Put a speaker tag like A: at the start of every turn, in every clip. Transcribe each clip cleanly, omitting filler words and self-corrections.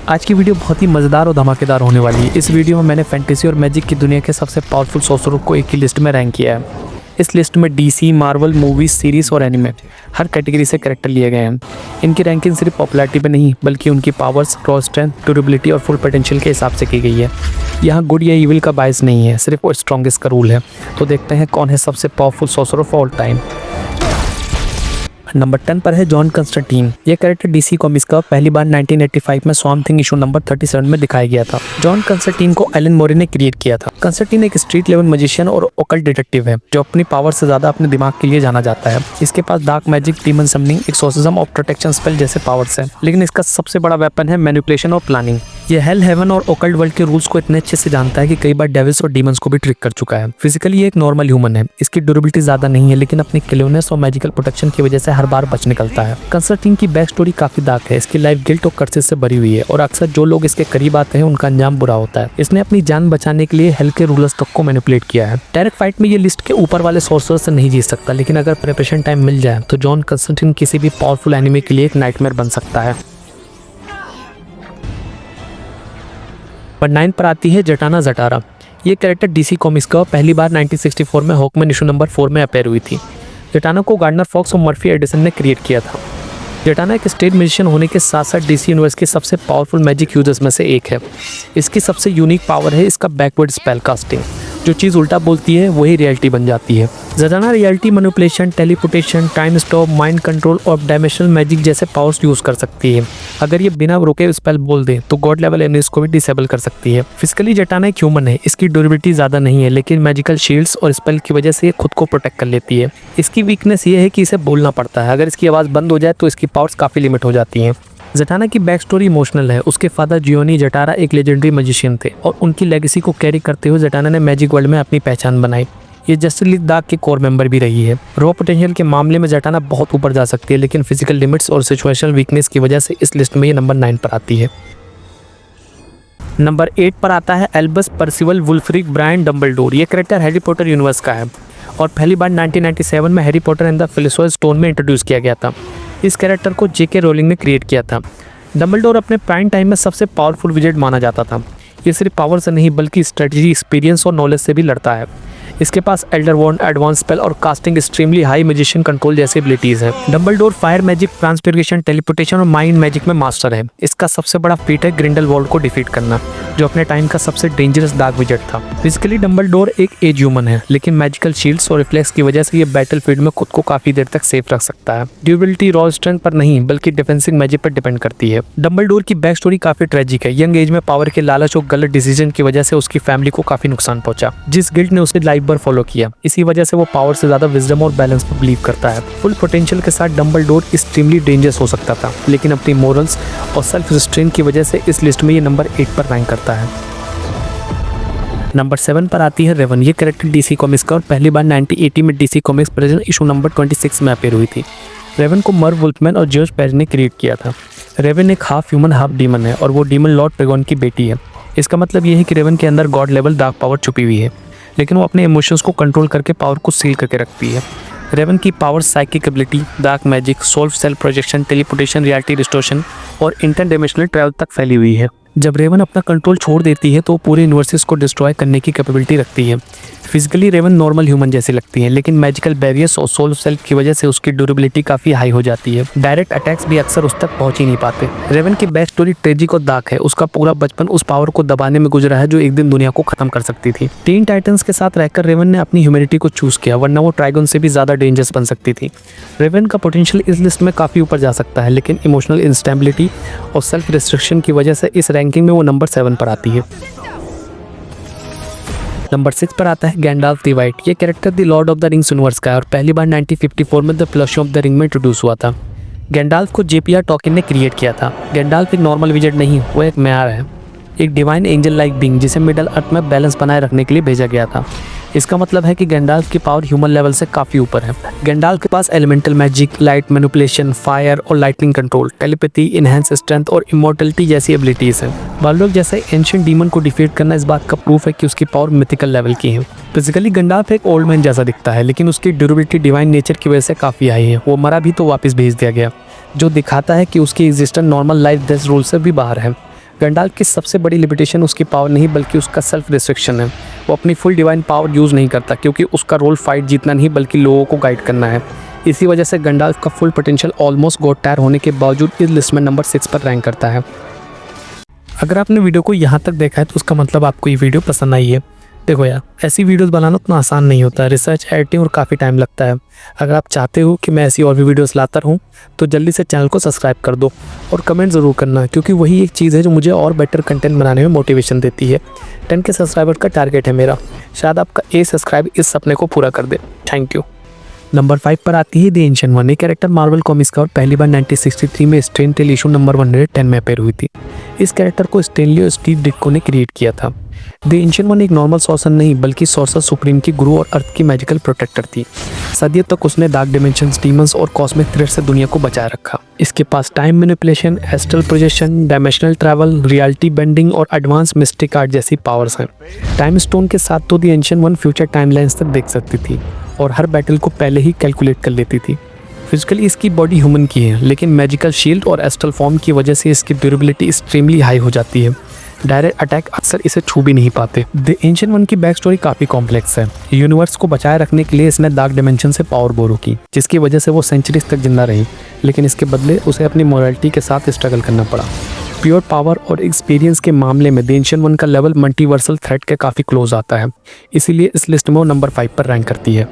A: आज की वीडियो बहुत ही मज़ेदार और धमाकेदार होने वाली है। इस वीडियो में मैंने फैंटेसी और मैजिक की दुनिया के सबसे पावरफुल सॉर्सरर को एक ही लिस्ट में रैंक किया है। इस लिस्ट में डीसी, मार्वल, मूवीज, सीरीज और एनिमे हर कैटेगरी से कैरेक्टर लिए गए हैं। इनकी रैंकिंग सिर्फ पॉपुलैरिटी पे नहीं बल्कि उनकी पावर्स, रॉ स्ट्रेंथ, ड्यूरेबिलिटी और फुल पोटेंशियल के हिसाब से की गई है। यहाँ गुड या इविल का बायस नहीं है, सिर्फ वो स्ट्रॉन्गेस्ट का रूल है। तो देखते हैं कौन है सबसे powerful sorcerer of all time. Number 10 पर है जॉन कंस्टेंटीन। ये कैरेक्टर डीसी कॉमिक्स का पहली बार 1985 में स्वैम्प थिंग इशू नंबर 37 में दिखाया गया था। जॉन कंस्टेंटीन को एलन मोरे ने क्रिएट किया था। कंस्टेंटीन एक स्ट्रीट लेवल मैजिशियन और ओकल्ट डिटेक्टिव है जो अपनी पावर से ज्यादा अपने दिमाग के लिए जाना जाता है। इसके पास dark magic, demon summoning, exorcism और प्रोटेक्शन स्पेल जैसे पावर्स हैं, लेकिन इसका सबसे बड़ा वेपन है मैनिपुलेशन और प्लानिंग। ये हेल, हेवन और ओकल्ट वर्ल्ड के रूल्स को इतने अच्छे से जानता है कि कई बार डेविल्स और डीमंस को भी ट्रिक कर चुका है। फिजिकली ये एक नॉर्मल ह्यूमन है। इसकी ड्यूरेबिलिटी ज्यादा नहीं है, लेकिन अपनी क्लेवरनेस और मैजिकल प्रोटेक्शन की वजह से हर बार बच निकलता है। कंस्टेंटीन की बैक स्टोरी काफी डार्क है। इसकी लाइफ गिल्ट और कर्सेस से भरी हुई है और अक्सर जो लोग इसके करीब आते हैं उनका अंजाम बुरा होता है। इसने अपनी जान बचाने के लिए हेल के रूलर्स तक को मैनिपुलेट किया है। डायरेक्ट फाइट में ये लिस्ट के ऊपर वाले सोर्सर से नहीं जीत सकता, लेकिन अगर प्रिपरेशन टाइम मिल जाए तो जॉन कंस्टेंटीन किसी भी पावरफुल एनिमी के लिए एक नाइटमेयर बन सकता है। नंबर 9 पर आती है जटाना ज़टारा। ये कैरेक्टर डीसी कॉमिक्स का पहली बार 1964 में हॉकमैन इशू नंबर 4 में अपीयर हुई थी। जटाना को गार्डनर फॉक्स और मर्फी एडिसन ने क्रिएट किया था। जटाना एक स्टेट म्यूजिशियन होने के साथ साथ डीसी यूनिवर्स के सबसे पावरफुल मैजिक यूजर्स में से एक है। इसकी सबसे यूनिक पावर है इसका बैकवर्ड स्पेल कास्टिंग। जो चीज़ उल्टा बोलती है वही रियलिटी बन जाती है। Zatanna reality manipulation, teleportation, time stop, mind control और डायमेंशनल मैजिक जैसे पावर्स यूज कर सकती है। अगर ये बिना रुके स्पेल बोल दे तो गॉड लेवल एनिमीज को भी डिसेबल कर सकती है। फिजिकली जटाना एक ह्यूमन है। इसकी ड्यूरेबिलिटी ज़्यादा नहीं है, लेकिन मैजिकल शील्ड्स और स्पेल की वजह से ये खुद को प्रोटेक्ट कर लेती है। इसकी वीकनेस ये है कि इसे बोलना पड़ता है। अगर इसकी आवाज़ बंद हो जाए तो इसकी पावर्स काफ़ी लिमिट हो जाती हैं। जटाना की बैक स्टोरी इमोशनल है। उसके फादर जियोनी जटारा एक लेजेंडरी मैजिशियन थे और उनकी लेगेसी को कैरी करते हुए जटाना ने मैजिक वर्ल्ड में अपनी पहचान बनाई। ये जस्टिस लीग डार्क के कोर मेंबर भी रही है। रॉ पोटेंशियल के मामले में जटाना बहुत ऊपर जा सकती है, लेकिन फिजिकल लिमिट्स और सिचुएशनल वीकनेस की वजह से इस लिस्ट में ये नंबर 9 पर आती है। नंबर 8 पर आता है Albus Percival Wulfric Brian Dumbledore. ये कैरेक्टर हैरी पॉटर यूनिवर्स का है और पहली बार 1997 में Harry Potter and the Philosopher's Stone में इंट्रोड्यूस किया गया था। इस कैरेक्टर को जेके रोलिंग ने क्रिएट किया था। डम्बलडोर अपने प्राइम टाइम में सबसे पावरफुल विजेट माना जाता था। ये सिर्फ पावर से नहीं बल्कि स्ट्रेटजी, एक्सपीरियंस और नॉलेज से भी लड़ता है। इसके पास एल्डर वॉन्ड, एडवांस स्पेल और casting extremely high magician control जैसी एबिलिटीज हैं। Dumbledore fire magic, transfiguration, teleportation और माइंड मैजिक में मास्टर है। इसका सबसे बड़ा फीट है ग्रिंडेलवाल्ड को डिफीट करना, जो अपने टाइम का सबसे डेंजरस डार्क विजेट था। फिजिकली डम्बलडोर एक एज ह्यूमन है, लेकिन मैजिकल शील्ड्स और रिफ्लेक्स की वजह से ये बैटलफील्ड में खुद को काफी देर तक सेफ रख सकता है। ड्यूरेबिलिटी रॉ स्ट्रेंथ पर नहीं बल्कि डिफेंसिव मैजिक पर डिपेंड करती है। डम्बलडोर की बैक स्टोरी काफी ट्रेजिक है। यंग एज में पावर के लालच और गलत डिसीजन की वजह से उसकी फैमिली को काफी नुकसान पहुंचा, जिस गिल्ट ने उसे लाइफ भर फॉलो किया। इसी वजह से वो पावर से ज्यादा विजडम और बैलेंस पर बिलीव करता है। फुल पोटेंशियल के साथ डम्बलडोर एक्सट्रीमली डेंजरस हो सकता था, लेकिन अपनी मोरल्स और सेल्फ रिस्ट्रेन की वजह से इस लिस्ट में ये नंबर 8 पर रैंक करता है। नंबर 7 पर आती है रेवन। ये कैरेक्टर डीसी कॉमिक्स का और पहली बार 1980 में DC comics present issue number 26 में अपीयर हुई थी। रेवन को मर्व वुल्फमैन और जॉर्ज पेरिस ने क्रिएट किया था। रेवन एक हाफ ह्यूमन हाफ डीमन है और वो डीमन लॉर्ड ट्रेगोन की बेटी है। इसका मतलब ये है कि रेवन के अंदर गॉड लेवल डार्क पावर छुपी हुई है, लेकिन वो अपने इमोशंस को कंट्रोल करके पावर को सील करके रखती है। रेवन की power psychic ability, dark magic, soul self projection, teleportation, reality distortion और इंटरडायमेंशनल ट्रैवल तक फैली हुई है। जब रेवन अपना कंट्रोल छोड़ देती है तो पूरे यूनिवर्सेस को डिस्ट्रॉय करने की कैपेबिलिटी रखती है। फिजिकली रेवन नॉर्मल ह्यूमन जैसी लगती है, लेकिन मैजिकल बैरियर्स और सोल सेल्फ की वजह से उसकी ड्यूरेबिलिटी काफी हाई हो जाती है। डायरेक्ट अटैक्स भी अक्सर उस तक पहुंच ही नहीं पाते। रेवन की बैक स्टोरी ट्रेजिक और डार्क है। उसका पूरा बचपन उस पावर को दबाने में गुजरा है जो एक दिन दुनिया को खत्म कर सकती थी। टीन टाइटंस के साथ रहकर रेवन ने अपनी ह्यूमैनिटी को चूज किया, वरना वो ट्राइगन से भी ज्यादा डेंजरस बन सकती थी। रेवन का पोटेंशियल इस लिस्ट में काफी ऊपर जा सकता है, लेकिन इमोशनल इंस्टेबिलिटी और सेल्फ रिस्ट्रिक्शन की वजह से इस रैंकिंग में वो नंबर 7 पर आती है। नंबर 6 पर आता है गैंडाल्फ द वाइट। ये character the Lord of the rings universe का है और पहली बार 1954 में the flush of the ring में इंट्रोड्यूस हुआ था। गैंडाल्फ को जेपीआर टॉकिन ने क्रिएट किया था। गैंडाल्फ एक नॉर्मल विजेट नहीं, वो एक म्यार है, एक डिवाइन एंजल लाइक बीइंग जिसे मिडल अर्थ में बैलेंस बनाए रखने के लिए भेजा गया था। इसका मतलब है कि गैंडाल्फ की पावर ह्यूमन लेवल से काफ़ी ऊपर है। गैंडाल्फ के पास elemental magic, light manipulation, fire और lightning control, telepathy, enhance strength और इमॉर्टलिटी जैसी एबिलिटीज हैं। बालरोग जैसे एंशिएंट डीमन को डिफीट करना इस बात का प्रूफ है कि उसकी पावर मिथिकल लेवल की है। फिजिकली गैंडाल्फ एक ओल्ड मैन जैसा दिखता है, लेकिन उसकी ड्यूरेबिलिटी डिवाइन नेचर की वजह से काफ़ी हाई है। वो मरा भी तो वापस भेज दिया गया, जो दिखाता है कि उसकी existence normal life death rule से भी बाहर है। गंडाल्फ की सबसे बड़ी लिमिटेशन उसकी पावर नहीं बल्कि उसका सेल्फ रिस्ट्रिक्शन है। वो अपनी फुल डिवाइन पावर यूज़ नहीं करता क्योंकि उसका रोल फाइट जीतना नहीं बल्कि लोगों को गाइड करना है। इसी वजह से गंडाल्फ का full potential almost God tyre होने के बावजूद इस लिस्ट में नंबर 6 पर रैंक करता है। अगर आपने वीडियो को यहाँ तक देखा है तो उसका मतलब आपको ये वीडियो पसंद आई है। देखो यार, ऐसी वीडियोस बनाना उतना आसान नहीं होता, रिसर्च, एडिटिंग और काफ़ी टाइम लगता है। अगर आप चाहते हो कि मैं ऐसी और भी वीडियोस लाता रहूँ तो जल्दी से चैनल को सब्सक्राइब कर दो और कमेंट ज़रूर करना, क्योंकि वही एक चीज़ है जो मुझे और बेटर कंटेंट बनाने में मोटिवेशन देती है। 10K सब्सक्राइबर का टारगेट है मेरा, शायद आपका ए सब्सक्राइब इस सपने को पूरा कर दे। Thank you. नंबर 5 पर आती है द एंशिएंट वन। ये कैरेक्टर मार्वल कॉमिक्स का और पहली बार 1963 में स्ट्रेन टेल इशू नंबर 110 में अपेयर हुई थी। इस कैरेक्टर को स्टैनली और स्टीव डिट्को ने क्रिएट किया था। द एंशिएंट वन एक नॉर्मल सॉर्सर नहीं बल्कि सॉर्सर सुप्रीम की गुरु और अर्थ की मैजिकल प्रोटेक्टर थी। सदियों तक उसने डार्क डिमेंशंस, डीमंस और कॉस्मिक थ्रेट से दुनिया को बचाए रखा। इसके पास time manipulation, astral projection, dimensional travel, reality bending और एडवांस मिस्टिक आर्ट जैसी पावर्स हैं। टाइम स्टोन के साथ तो the ancient one future timelines तक देख सकती थी और हर बैटल को पहले ही कैलकुलेट कर लेती थी। फिजिकली इसकी बॉडी ह्यूमन की है, लेकिन मैजिकल शील्ड और एस्ट्रल फॉर्म की वजह से इसकी ड्यूरेबिलिटी एक्सट्रीमली हाई हो जाती है। डायरेक्ट अटैक अक्सर इसे छू भी नहीं पाते। द एंशिएंट वन की बैक स्टोरी काफ़ी कॉम्प्लेक्स है। यूनिवर्स को बचाए रखने के लिए इसने डार्क डिमेंशन से पावर बोरो की, जिसकी वजह से वो सेंचुरीज तक जिंदा रही, लेकिन इसके बदले उसे अपनी मोरालिटी के साथ स्ट्रगल करना पड़ा। प्योर पावर और एक्सपीरियंस के मामले में द एंशिएंट वन का लेवल मल्टीवर्सल थ्रेट के काफ़ी क्लोज आता है, इसीलिए इस लिस्ट में वो नंबर 5 पर रैंक करती है।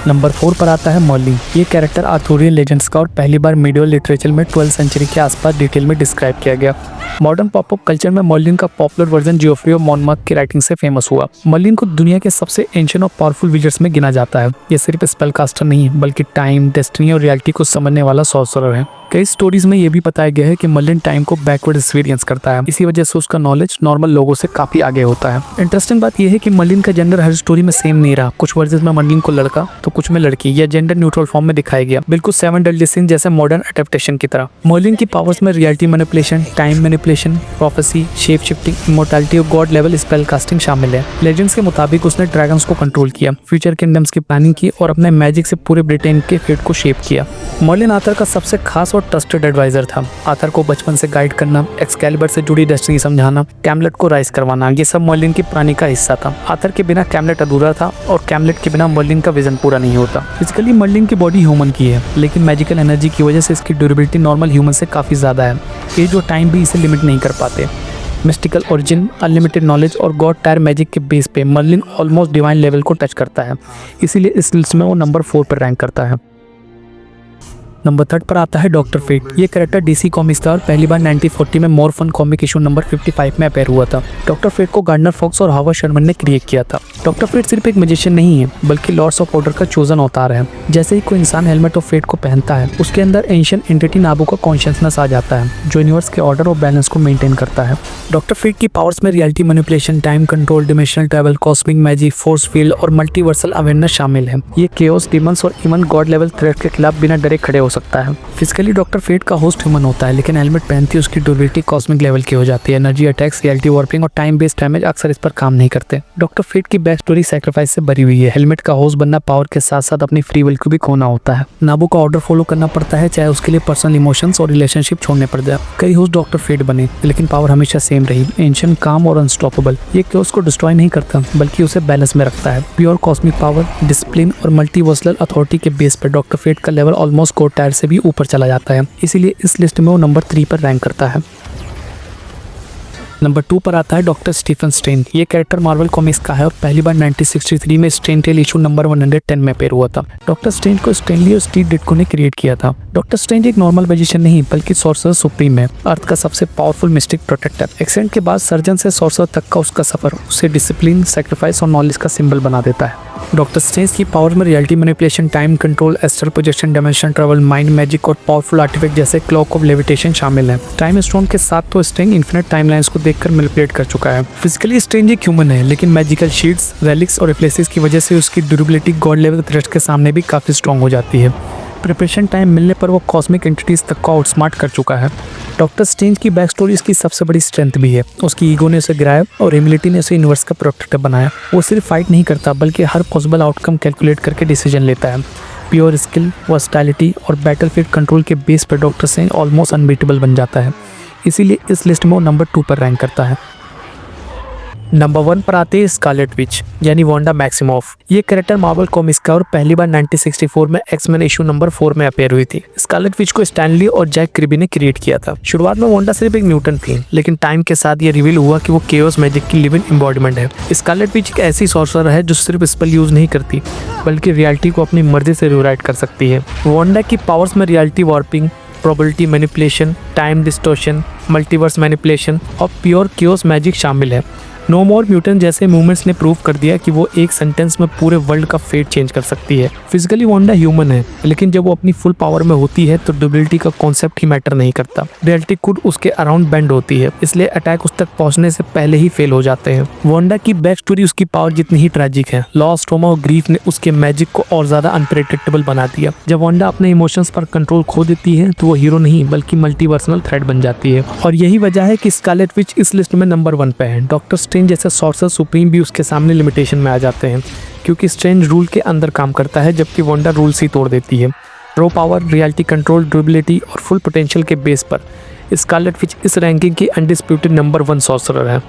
A: नंबर 4 पर आता है मर्लिन। ये कैरेक्टर आर्थुरियन लेजेंड्स का और पहली बार मीडियल लिटरेचर में 12वीं सेंचुरी के आसपास डिटेल में डिस्क्राइब किया गया। मॉडर्न पॉपअप कल्चर में मर्लिन का पॉपुलर वर्जन जियोफ्री ऑफ मॉनमार्थ की राइटिंग से फेमस हुआ। मर्लिन को दुनिया के सबसे एंशिएंट और पावरफुल विजर्स में गिना जाता है। ये सिर्फ स्पेल कास्टर नहीं है बल्कि टाइम, डेस्टिनी और रियलिटी को समझने वाला सॉर्सरर है। कई स्टोरीज में ये भी बताया गया है कि मर्लिन टाइम को बैकवर्ड एक्सपीरियंस करता है, इसी वजह से उसका नॉलेज नॉर्मल लोगों से काफी आगे होता है। इंटरेस्टिंग बात यह है कि मर्लिन का जेंडर हर स्टोरी में सेम नहीं रहा। कुछ वर्जन में मर्लिन को लड़का तो कुछ में लड़की या जेंडर न्यूट्रल फॉर्म में दिखाया गया, बिल्कुल 7 डेडली सिंस जैसे मॉडर्न एडेप्टेशन की तरह। मर्लिन की पावर्स में reality manipulation, time manipulation, prophecy, shape shifting, immortality और गॉड लेवल स्पेल कास्टिंग शामिल है। लेजेंड्स के मुताबिक उसने ड्रैगन्स को कंट्रोल किया, फ्यूचर किंगडम्स की प्लानिंग की और अपने मैजिक से पूरे ब्रिटेन के फेट को शेप किया। मर्लिन आर्थर का सबसे खास और ट्रस्टेड एडवाइजर था। आर्थर को बचपन से गाइड करना, एक्सकैलिबर से जुड़ी डेस्टिनी समझाना, कैमलेट को राइज करवाना, ये सब मर्लिन की प्लानिंग का हिस्सा था। आर्थर के बिना कैमलेट अधूरा था और कैमलेट के बिना मर्लिन का विजन पूरा नहीं होता। फिजिकली मर्लिन की बॉडी ह्यूमन की है, लेकिन मैजिकल एनर्जी की वजह से इसकी ड्यूरेबिलिटी नॉर्मल ह्यूमन से काफ़ी ज़्यादा है। एज और टाइम भी इसे लिमिट नहीं कर पाते। मिस्टिकल ओरिजिन, अनलिमिटेड नॉलेज और गॉड टायर मैजिक के बेस पे मर्लिन ऑलमोस्ट डिवाइन लेवल को टच करता है, इसीलिए इस लिस्ट में वो नंबर 4 पर रैंक करता है। नंबर 3 पर आता है डॉक्टर फेट। ये कैरेक्टर डीसी कॉमिक्स का और पहली बार 1940 में More Fun Comic issue number 55 में अपेयर हुआ था। डॉक्टर फेट को गार्डनर फॉक्स और हावर्ड शर्मन ने क्रिएट किया था। डॉक्टर फेट सिर्फ एक मैजिशियन नहीं है बल्कि लॉर्ड्स ऑफ ऑर्डर का चोजन अवतार है। जैसे ही कोई इंसान हेलमेट ऑफ फेट को पहनता है, उसके अंदर एंशिएंट एंटिटी नाबू का कॉन्शियसनेस आ जाता है, जो यूनिवर्स के ऑर्डर और बैलेंस को मेंटेन करता है। डॉक्टर फेट की पावर्स में reality manipulation, time control, dimensional travel, cosmic magic, force field और मल्टीवर्सल अवेयरनेस शामिल है। ये केओस, डीमंस और इवन गॉड लेवल थ्रेट के खिलाफ बिना डरे खड़े हो सकता है। फिजिकली डॉक्टर फेट का होस्ट ह्यूमन होता है, लेकिन हेलमेट पहनती है उसकी ड्यूरेबिलिटी कॉस्मिक लेवल की हो जाती है। एनर्जी अटैक्स, रियलिटी वार्पिंग और टाइम बेस्ड डैमेज अक्सर इस पर काम नहीं करते। डॉक्टर फेट की बैक स्टोरी सैक्रिफाइस से भरी हुई है। हेलमेट का होस्ट बनना पावर के साथ साथ अपनी फ्री विल को भी खोना होता है। नाबू का ऑर्डर फॉलो करना पड़ता है, चाहे उसके लिए पर्सनल इमोशंस और रिलेशनशिप छोड़ने पड़ जाए। कई होस्ट डॉक्टर फेट बने, लेकिन पावर हमेशा सेम रही, एंशिएंट, काम और अनस्टॉपेबल। ये केओस को डिस्ट्रॉय नहीं करता बल्कि उसे बैलेंस में रखता है। प्योर कॉस्मिक पावर, डिसिप्लिन और मल्टीवर्सल अथॉरिटी के बेस पर डॉक्टर फेट का लेवल ऑलमोस्ट गॉड टायर से भी ऊपर चला जाता है, इसीलिए इस लिस्ट में वो नंबर 3 पर रैंक करता है। नंबर 2 पर आता है डॉक्टर स्टीफन स्ट्रेंज। ये कैरेक्टर मार्वल कॉमिक्स का है और पहली बार 1963 में स्ट्रेन टेल इशू नंबर 110 में अपेयर हुआ था। डॉक्टर स्ट्रेंज को स्टैनली और स्टीव डिट्को ने क्रिएट किया था। डॉक्टर स्ट्रेंज एक नॉर्मल मैजिशियन नहीं बल्कि सॉर्सरर सुप्रीम है, अर्थ का सबसे पावरफुल मिस्टिक प्रोटेक्टर। एक्सीडेंट के बाद सर्जन से सॉर्सरर तक का उसका सफर उसे डिसिप्लिन, सैक्रिफाइस और नॉलेज का सिंबल बना देता है। डॉक्टर स्ट्रेंज की पावर में reality manipulation, time control, astral projection, dimensional travel, mind magic और पावरफुल आर्टिफैक्ट जैसे क्लॉक ऑफ लेविटेशन शामिल है। टाइम स्टोन के साथ तो स्ट्रेंज इन्फिनिट टाइमलाइंस को देखकर मैनिपुलेट कर चुका है। फिजिकली स्ट्रेंज एक ह्यूमन है, लेकिन मैजिकल शीट्स, रेलिक्स और रिफ्लेक्सेस की वजह से उसकी ड्यूरेबिलिटी गॉड लेवल थ्रेट्स के सामने भी काफी स्ट्रॉन्ग हो जाती है। प्रिपरेशन टाइम मिलने पर वो कॉस्मिक एंटिटीज तक को आउटस्मार्ट कर चुका है। डॉक्टर स्ट्रेंज की बैक स्टोरी इसकी सबसे बड़ी स्ट्रेंथ भी है। उसकी ईगो ने उसे गिराया और ह्यूमिलिटी ने उसे यूनिवर्स का प्रोटेक्टर बनाया। वो सिर्फ फाइट नहीं करता बल्कि हर पॉसिबल आउटकम कैलकुलेट करके डिसीजन लेता है। प्योर स्किल, वर्सटैलिटी और बैटलफील्ड कंट्रोल के बेस पर डॉक्टर स्ट्रेंज ऑलमोस्ट अनबीटेबल बन जाता है। इसीलिए इस लिस्ट में वो नंबर 2 पर रैंक करता है। नंबर 1 पर आते हैं स्कारलेट विच यानी वांडा मैक्सिमोफ। ये कैरेक्टर मार्वल कॉमिक्स का और पहली बार 1964 में एक्समैन इशू नंबर 4 में अपेयर हुई थी। स्कारलेट विच को स्टैन ली और जैक किर्बी ने क्रिएट किया था। शुरुआत में वांडा सिर्फ एक म्यूटेंट थी, लेकिन टाइम के साथ ये रिवील हुआ कि वो केओस मैजिक की लिविंग एम्बॉडीमेंट है। स्कारलेट विच एक ऐसी सॉर्सरर है जो सिर्फ स्पेल यूज नहीं करती, बल्कि रियलिटी को अपनी मर्जी से रिराइट कर सकती है। वांडा की पावर्स में reality warping, probability manipulation, time distortion, multiverse manipulation और प्योर केओस मैजिक शामिल है। नो मोर म्यूटेंट जैसे मूवमेंट्स ने प्रूव कर दिया कि वो एक सेंटेंस में पूरे वर्ल्ड का फेट चेंज कर सकती है। फिजिकली वांडा ह्यूमन है, लेकिन जब वो अपनी फुल पावर में होती है तो ड्यूरेबिलिटी का कॉन्सेप्ट ही मैटर नहीं करता। रियलिटी खुद उसके अराउंड बेंड होती है, इसलिए अटैक उस तक पहुंचने से पहले ही फेल हो जाते हैं। वांडा की बैक स्टोरी उसकी पावर जितनी ही ट्रेजिक है। लॉस, ट्रॉमा और ग्रीफ ने उसके मैजिक को और ज्यादा अनप्रेडिक्टेबल बना दिया। जब वांडा अपने इमोशंस पर कंट्रोल खो देती है तो वो हीरो नहीं बल्कि मल्टीवर्सनल थ्रेट बन जाती है, और यही वजह है कि स्कारलेट विच इस लिस्ट में नंबर 1 पे है। डॉक्टर स्ट्रेंज जैसे सॉर्सरर सुप्रीम भी उसके सामने लिमिटेशन में आ जाते हैं, क्योंकि स्ट्रेंज रूल के अंदर काम करता है जबकि वांडा रूल्स ही तोड़ देती है। रो पावर, रियलिटी कंट्रोल, ड्यूरेबिलिटी और फुल पोटेंशियल के बेस पर स्कारलेट विच इस रैंकिंग की अनडिस्प्यूटेड नंबर 1 सॉर्सरर है।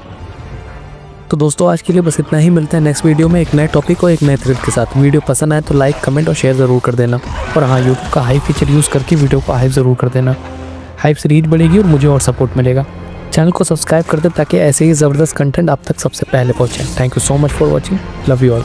A: तो दोस्तों आज के लिए बस इतना ही। मिलता है नेक्स्ट वीडियो में एक नए टॉपिक और एक नए थ्रेड के साथ। वीडियो पसंद आए तो लाइक, कमेंट और शेयर ज़रूर कर देना। और हाँ, यूट्यूब का हाइप फीचर यूज़ करके वीडियो को हाइप ज़रूर कर देना। हाइप से रीच बढ़ेगी और मुझे और सपोर्ट मिलेगा। चैनल को सब्सक्राइब कर दे ताकि ऐसे ही ज़बरदस्त कंटेंट आप तक सबसे पहले पहुँचे। Thank you so much for watching. Love you all.